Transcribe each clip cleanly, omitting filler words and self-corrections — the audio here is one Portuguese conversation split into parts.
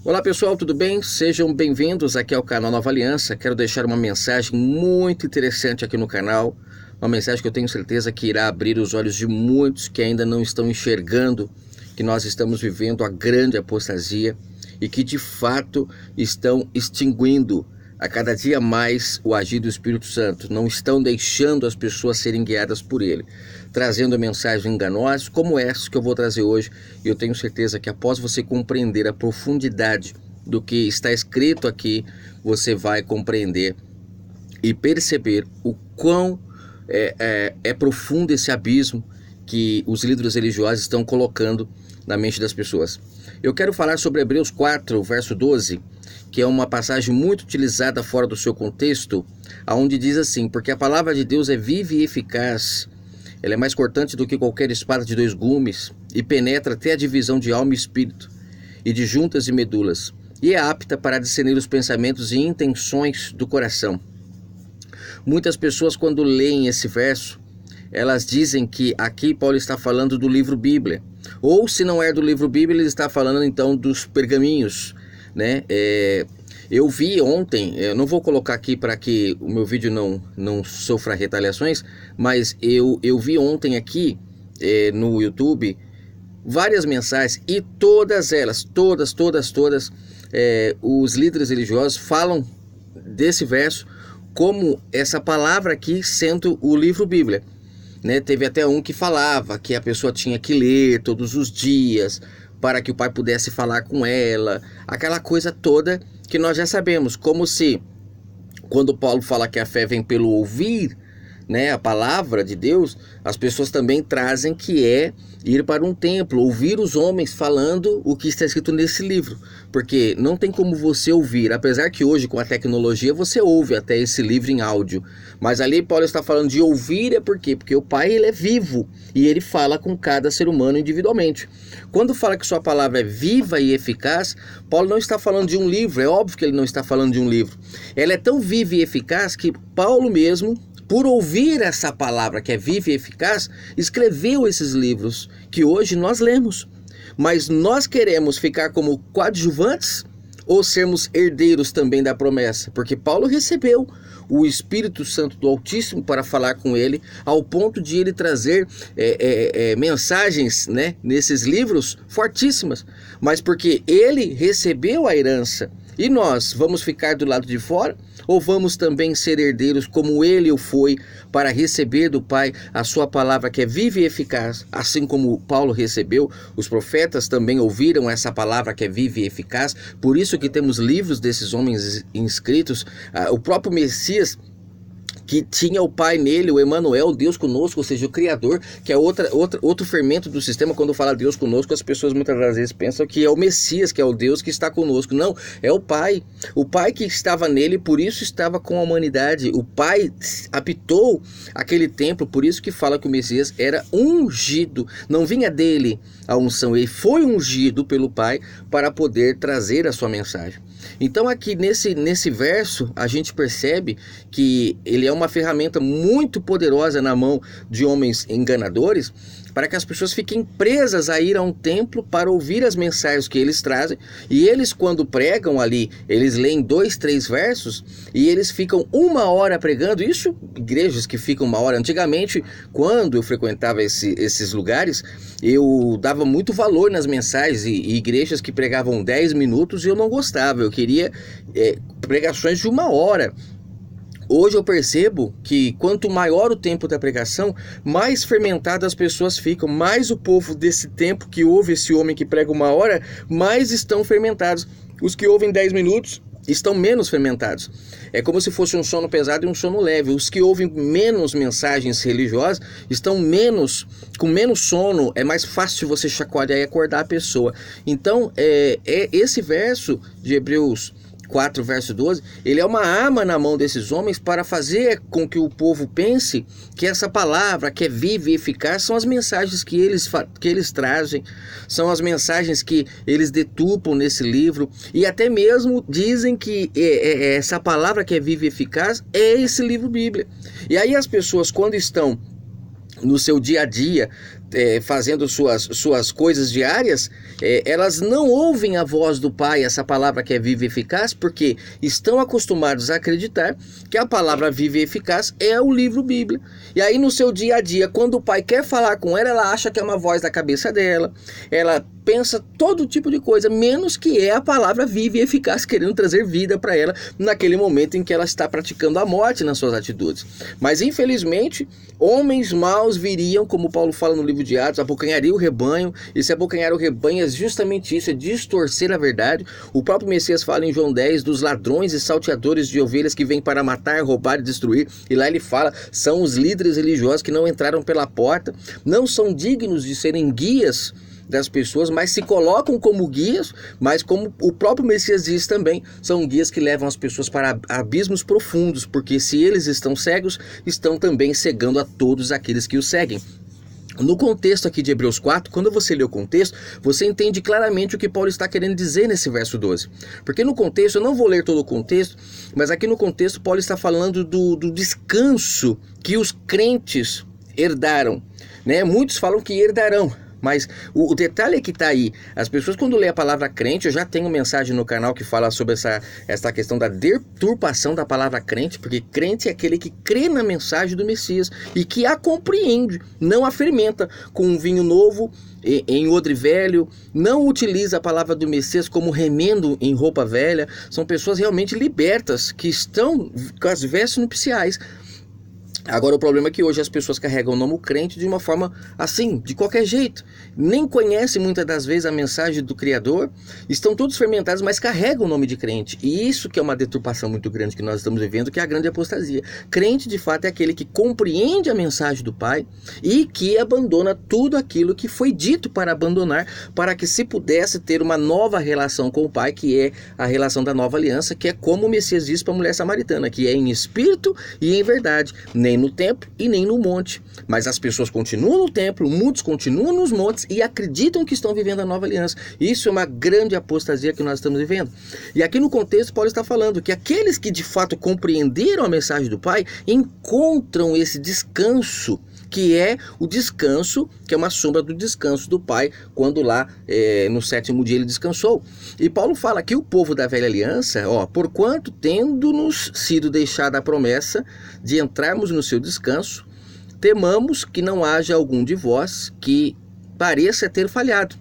Olá pessoal, tudo bem? Sejam bem-vindos aqui ao canal Nova Aliança. Quero deixar uma mensagem muito interessante aqui no canal. Uma mensagem que eu tenho certeza que irá abrir os olhos de muitos que ainda não estão enxergando que nós estamos vivendo a grande apostasia e que de fato estão extinguindo a cada dia mais o agir do Espírito Santo. Não estão deixando as pessoas serem guiadas por ele, trazendo mensagens enganosas como essa que eu vou trazer hoje. E eu tenho certeza que após você compreender a profundidade do que está escrito aqui, você vai compreender e perceber o quão é profundo esse abismo que os líderes religiosos estão colocando na mente das pessoas. Eu quero falar sobre Hebreus 4, verso 12, que é uma passagem muito utilizada fora do seu contexto, onde diz assim: porque a palavra de Deus é viva e eficaz, ela é mais cortante do que qualquer espada de dois gumes, e penetra até a divisão de alma e espírito, e de juntas e medulas, e é apta para discernir os pensamentos e intenções do coração. Muitas pessoas, quando leem esse verso, elas dizem que aqui Paulo está falando do livro Bíblia, ou se não é do livro Bíblia, ele está falando então dos pergaminhos, né? Eu vi ontem, eu não vou colocar aqui para que o meu vídeo não sofra retaliações, mas eu vi ontem aqui no YouTube várias mensagens, e todas elas, todas, os líderes religiosos falam desse verso como essa palavra aqui sendo o livro Bíblia, né? Teve até um que falava que a pessoa tinha que ler todos os dias para que o pai pudesse falar com ela, aquela coisa toda que nós já sabemos, como se quando Paulo fala que a fé vem pelo ouvir, né, a palavra de Deus, as pessoas também trazem que é ir para um templo, ouvir os homens falando o que está escrito nesse livro, porque não tem como você ouvir, apesar que hoje com a tecnologia você ouve até esse livro em áudio, mas ali Paulo está falando de ouvir, por quê? Porque o Pai, ele é vivo e ele fala com cada ser humano individualmente. Quando fala que sua palavra é viva e eficaz, Paulo não está falando de um livro, é óbvio que ele não está falando de um livro, ela é tão viva e eficaz que Paulo mesmo, por ouvir essa palavra que é viva e eficaz, escreveu esses livros que hoje nós lemos. Mas nós queremos ficar como coadjuvantes ou sermos herdeiros também da promessa? Porque Paulo recebeu o Espírito Santo do Altíssimo para falar com ele, ao ponto de ele trazer mensagens, né, nesses livros fortíssimas. Mas porque ele recebeu a herança, e nós vamos ficar do lado de fora? Ou vamos também ser herdeiros como ele o foi, para receber do Pai a sua palavra que é viva e eficaz? Assim como Paulo recebeu, os profetas também ouviram essa palavra que é viva e eficaz. Por isso que temos livros desses homens inscritos. O próprio Messias, que tinha o Pai nele, o Emanuel, Deus conosco, ou seja, o Criador, que é outro fermento do sistema. Quando fala Deus conosco, as pessoas muitas das vezes pensam que é o Messias, que é o Deus que está conosco. Não, é o Pai que estava nele, por isso estava com a humanidade. O Pai habitou aquele templo, por isso que fala que o Messias era ungido, não vinha dele a unção, ele foi ungido pelo Pai para poder trazer a sua mensagem. Então aqui nesse verso a gente percebe que ele é uma ferramenta muito poderosa na mão de homens enganadores, para que as pessoas fiquem presas a ir a um templo para ouvir as mensagens que eles trazem. E eles, quando pregam ali, eles leem 2, 3 versos e eles ficam 1 hora pregando. Isso, igrejas que ficam 1 hora. Antigamente, quando eu frequentava esses lugares, eu dava muito valor nas mensagens, e igrejas que pregavam 10 minutos eu não gostava. Eu queria pregações de 1 hora. Hoje eu percebo que quanto maior o tempo da pregação, mais fermentadas as pessoas ficam, mais o povo desse tempo que ouve esse homem que prega 1 hora, mais estão fermentados. Os que ouvem 10 minutos estão menos fermentados. É como se fosse um sono pesado e um sono leve. Os que ouvem menos mensagens religiosas estão com menos sono, é mais fácil você chacoalhar e acordar a pessoa. Então, esse verso de Hebreus 4, verso 12, ele é uma arma na mão desses homens para fazer com que o povo pense que essa palavra que é viva e eficaz são as mensagens que eles trazem, são as mensagens que eles detupam nesse livro, e até mesmo dizem que essa palavra que é viva e eficaz é esse livro Bíblia. E aí as pessoas, quando estão no seu dia a dia, fazendo suas coisas diárias, elas não ouvem a voz do Pai, essa palavra que é viva e eficaz, porque estão acostumados a acreditar que a palavra viva e eficaz é o livro Bíblia. E aí no seu dia a dia, quando o Pai quer falar com ela, ela acha que é uma voz da cabeça dela, ela pensa todo tipo de coisa, menos que é a palavra viva e eficaz, querendo trazer vida para ela naquele momento em que ela está praticando a morte nas suas atitudes. Mas infelizmente, homens maus viriam, como Paulo fala no livro de Atos, abocanhariam o rebanho, e se abocanhar o rebanho é justamente isso, é distorcer a verdade. O próprio Messias fala em João 10 dos ladrões e salteadores de ovelhas que vêm para matar, roubar e destruir, e lá ele fala, são os líderes religiosos que não entraram pela porta, não são dignos de serem guias das pessoas, mas se colocam como guias, mas como o próprio Messias diz também, são guias que levam as pessoas para abismos profundos, porque se eles estão cegos, estão também cegando a todos aqueles que os seguem. No contexto aqui de Hebreus 4, quando você lê o contexto, você entende claramente o que Paulo está querendo dizer nesse verso 12. Porque no contexto, eu não vou ler todo o contexto, mas aqui no contexto Paulo está falando do descanso que os crentes herdaram, né? Muitos falam que herdarão, mas o detalhe é que está aí, as pessoas quando lê a palavra crente, eu já tenho mensagem no canal que fala sobre essa questão da deturpação da palavra crente, porque crente é aquele que crê na mensagem do Messias e que a compreende, não a fermenta com um vinho novo em odre velho, não utiliza a palavra do Messias como remendo em roupa velha. São pessoas realmente libertas, que estão com as vestes nupciais. Agora o problema é que hoje as pessoas carregam o nome crente de uma forma assim, de qualquer jeito. Nem conhecem muitas das vezes a mensagem do Criador, estão todos fermentados, mas carregam o nome de crente. E isso que é uma deturpação muito grande que nós estamos vivendo, que é a grande apostasia. Crente de fato é aquele que compreende a mensagem do Pai e que abandona tudo aquilo que foi dito para abandonar, para que se pudesse ter uma nova relação com o Pai, que é a relação da nova aliança, que é como o Messias disse para a mulher samaritana, que é em espírito e em verdade, nem no templo e nem no monte. Mas as pessoas continuam no templo, muitos continuam nos montes e acreditam que estão vivendo a nova aliança. Isso é uma grande apostasia que nós estamos vivendo. E aqui no contexto Paulo está falando que aqueles que de fato compreenderam a mensagem do Pai encontram esse descanso, que é o descanso, que é uma sombra do descanso do Pai, quando lá no sétimo dia ele descansou. E Paulo fala que o povo da velha aliança, porquanto tendo-nos sido deixada a promessa de entrarmos no seu descanso, temamos que não haja algum de vós que pareça ter falhado.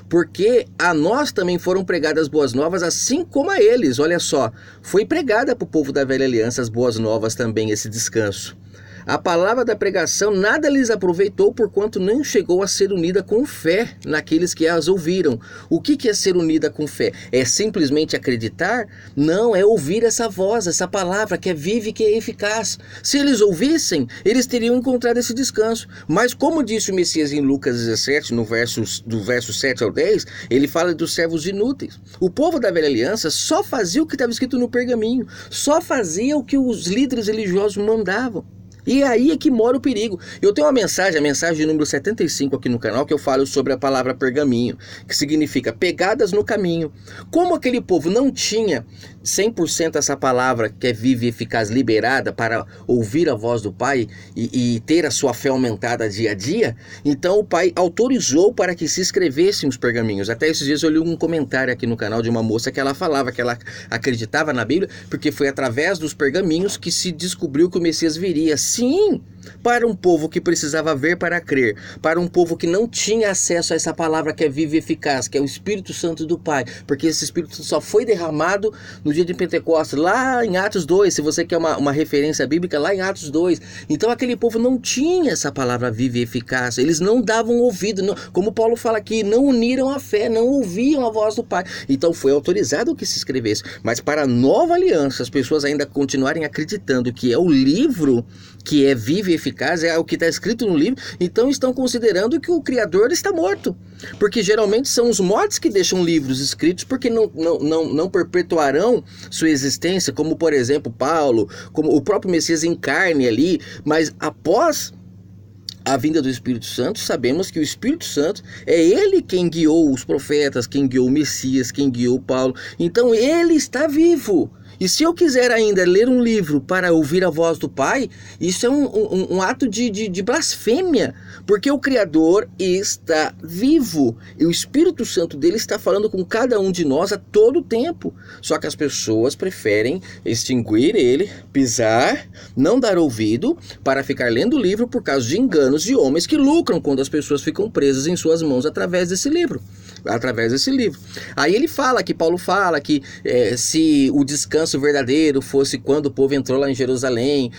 Porque a nós também foram pregadas boas novas, assim como a eles. Olha só, foi pregada para o povo da velha aliança as boas novas também, esse descanso. A palavra da pregação nada lhes aproveitou, porquanto não chegou a ser unida com fé naqueles que as ouviram. O que é ser unida com fé? É simplesmente acreditar? Não, é ouvir essa voz, essa palavra que é viva e que é eficaz. Se eles ouvissem, eles teriam encontrado esse descanso. Mas como disse o Messias em Lucas 17, do verso 7 ao 10, ele fala dos servos inúteis. O povo da velha aliança só fazia o que estava escrito no pergaminho, só fazia o que os líderes religiosos mandavam. E aí é que mora o perigo. Eu tenho uma mensagem, a mensagem número 75 aqui no canal, que eu falo sobre a palavra pergaminho, que significa pegadas no caminho. Como aquele povo não tinha 100% essa palavra que é viva e eficaz liberada para ouvir a voz do Pai e ter a sua fé aumentada dia a dia, então o Pai autorizou para que se escrevessem os pergaminhos. Até esses dias eu li um comentário aqui no canal de uma moça que ela falava que ela acreditava na Bíblia porque foi através dos pergaminhos que se descobriu que o Messias viria. Sim, para um povo que precisava ver para crer, para um povo que não tinha acesso a essa palavra que é viva e eficaz, que é o Espírito Santo do Pai, porque esse Espírito só foi derramado no dia de Pentecostes, lá em Atos 2, se você quer uma referência bíblica, lá em Atos 2. Então aquele povo não tinha essa palavra viva e eficaz, eles não davam ouvido, não, como Paulo fala aqui, não uniram a fé, não ouviam a voz do Pai. Então foi autorizado que se escrevesse, mas para a nova aliança, as pessoas ainda continuarem acreditando que é o livro que é vivo e eficaz, é o que está escrito no livro, então estão considerando que o Criador está morto, porque geralmente são os mortos que deixam livros escritos, porque não perpetuarão sua existência, como por exemplo Paulo, como o próprio Messias em carne ali, mas após a vinda do Espírito Santo, sabemos que o Espírito Santo é ele quem guiou os profetas, quem guiou o Messias, quem guiou Paulo. Então ele está vivo. E se eu quiser ainda ler um livro para ouvir a voz do Pai, isso é um ato de blasfêmia, porque o Criador está vivo e o Espírito Santo dele está falando com cada um de nós a todo tempo. Só que as pessoas preferem extinguir ele, pisar, não dar ouvido, para ficar lendo o livro por causa de enganos de homens que lucram quando as pessoas ficam presas em suas mãos através desse livro. Aí ele fala, que Paulo fala que se o descanso verdadeiro fosse quando o povo entrou lá em Jerusalém,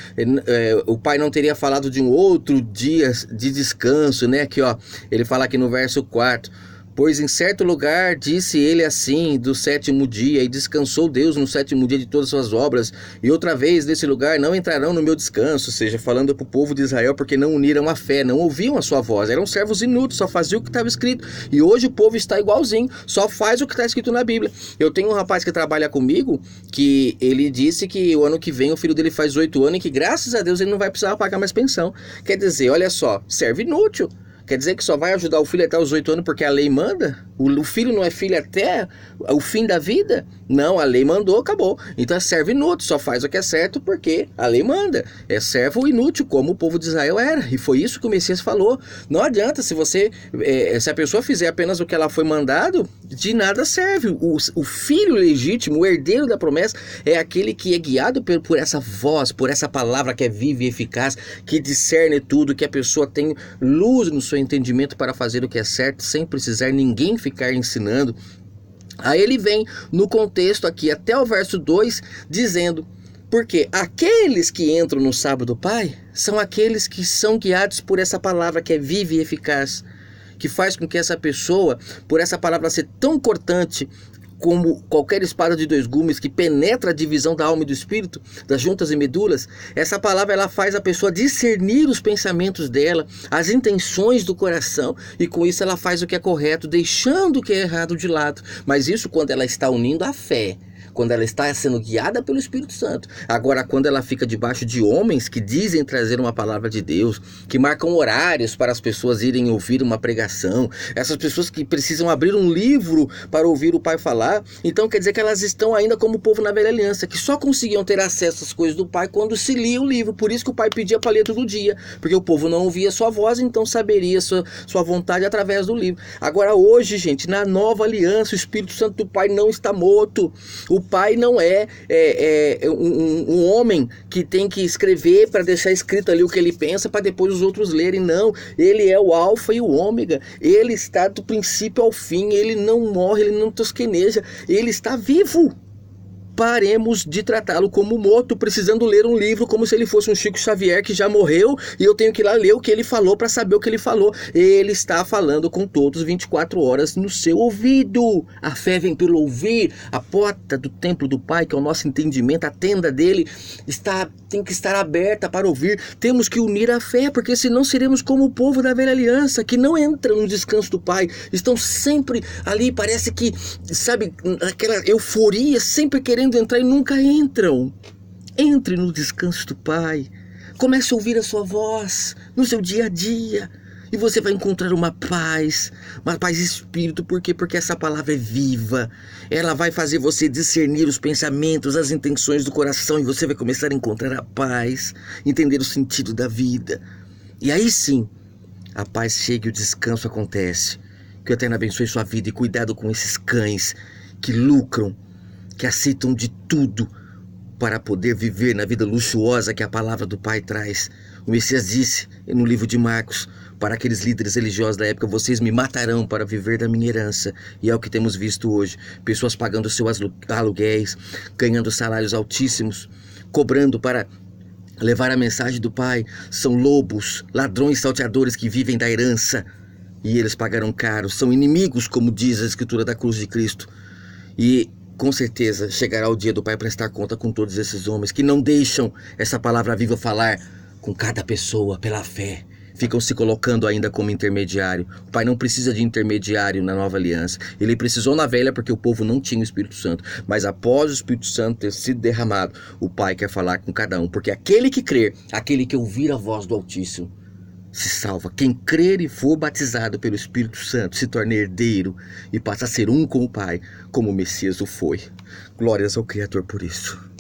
o Pai não teria falado de um outro dia de descanso, né? Aqui, ó, ele fala aqui no verso 4: pois em certo lugar disse ele assim do sétimo dia, e descansou Deus no sétimo dia de todas as suas obras, e outra vez nesse lugar não entrarão no meu descanso. Ou seja, falando para o povo de Israel, porque não uniram a fé, não ouviam a sua voz, eram servos inúteis, só faziam o que estava escrito. E hoje o povo está igualzinho, só faz o que está escrito na Bíblia. Eu tenho um rapaz que trabalha comigo, que ele disse que o ano que vem o filho dele faz 8 anos e que graças a Deus ele não vai precisar pagar mais pensão. Quer dizer, olha só, servo inútil. Quer dizer que só vai ajudar o filho até os 8 anos porque a lei manda? O filho não é filho até o fim da vida? Não, a lei mandou, acabou. Então é servo inútil, só faz o que é certo porque a lei manda. É servo inútil, como o povo de Israel era. E foi isso que o Messias falou. Não adianta, se a pessoa fizer apenas o que ela foi mandado, de nada serve. O filho legítimo, o herdeiro da promessa, é aquele que é guiado por essa voz, por essa palavra que é viva e eficaz, que discerne tudo, que a pessoa tem luz no seu entendimento para fazer o que é certo, sem precisar ninguém ficar ensinando. Aí ele vem no contexto aqui até o verso 2 dizendo: porque aqueles que entram no sábado do Pai são aqueles que são guiados por essa palavra que é viva e eficaz, que faz com que essa pessoa, por essa palavra ser tão cortante como qualquer espada de 2 gumes, que penetra a divisão da alma e do espírito, das juntas e medulas, essa palavra ela faz a pessoa discernir os pensamentos dela, as intenções do coração, e com isso ela faz o que é correto, deixando o que é errado de lado. Mas isso quando ela está unindo a fé, quando ela está sendo guiada pelo Espírito Santo. Agora, quando ela fica debaixo de homens que dizem trazer uma palavra de Deus, que marcam horários para as pessoas irem ouvir uma pregação, essas pessoas que precisam abrir um livro para ouvir o Pai falar, então quer dizer que elas estão ainda como o povo na velha aliança, que só conseguiam ter acesso às coisas do Pai quando se lia o livro. Por isso que o Pai pedia para ler todo dia, porque o povo não ouvia sua voz, então saberia sua vontade através do livro. Agora hoje, gente, na nova aliança, o Espírito Santo do Pai não está morto. O Pai não é um homem que tem que escrever para deixar escrito ali o que ele pensa para depois os outros lerem. Não, ele é o alfa e o ômega. Ele está do princípio ao fim. Ele não morre, ele não tosqueneja. Ele está vivo. Paremos de tratá-lo como morto, precisando ler um livro como se ele fosse um Chico Xavier que já morreu e eu tenho que ir lá ler o que ele falou para saber o que ele falou. Ele está falando com todos 24 horas no seu ouvido. A fé vem pelo ouvir. A porta do templo do Pai, que é o nosso entendimento, a tenda dele, tem que estar aberta para ouvir. Temos que unir a fé, porque senão seremos como o povo da velha aliança, que não entra no descanso do Pai. Estão sempre ali, parece que, sabe, aquela euforia, sempre querendo entrar e nunca entram. Entre no descanso do Pai. Comece a ouvir a sua voz no seu dia a dia. E você vai encontrar uma paz de espírito. Por quê? Porque essa palavra é viva. Ela vai fazer você discernir os pensamentos, as intenções do coração. E você vai começar a encontrar a paz, entender o sentido da vida. E aí sim, a paz chega e o descanso acontece. Que o Eterno abençoe sua vida e cuidado com esses cães que lucram, que aceitam de tudo para poder viver na vida luxuosa que a palavra do Pai traz. O Messias disse no livro de Marcos para aqueles líderes religiosos da época: vocês me matarão para viver da minha herança. E é o que temos visto hoje, pessoas pagando seus aluguéis, ganhando salários altíssimos, cobrando para levar a mensagem do Pai. São lobos, ladrões, salteadores que vivem da herança, e eles pagarão caro. São inimigos, como diz a Escritura da cruz de Cristo. E com certeza chegará o dia do Pai prestar conta com todos esses homens que não deixam essa palavra viva falar com cada pessoa pela fé. Ficam se colocando ainda como intermediário. O Pai não precisa de intermediário na nova aliança. Ele precisou na velha porque o povo não tinha o Espírito Santo. Mas após o Espírito Santo ter sido derramado, o Pai quer falar com cada um. Porque aquele que crer, aquele que ouvir a voz do Altíssimo, se salva. Quem crer e for batizado pelo Espírito Santo se torna herdeiro e passa a ser um com o Pai, como o Messias o foi. Glórias ao Criador por isso.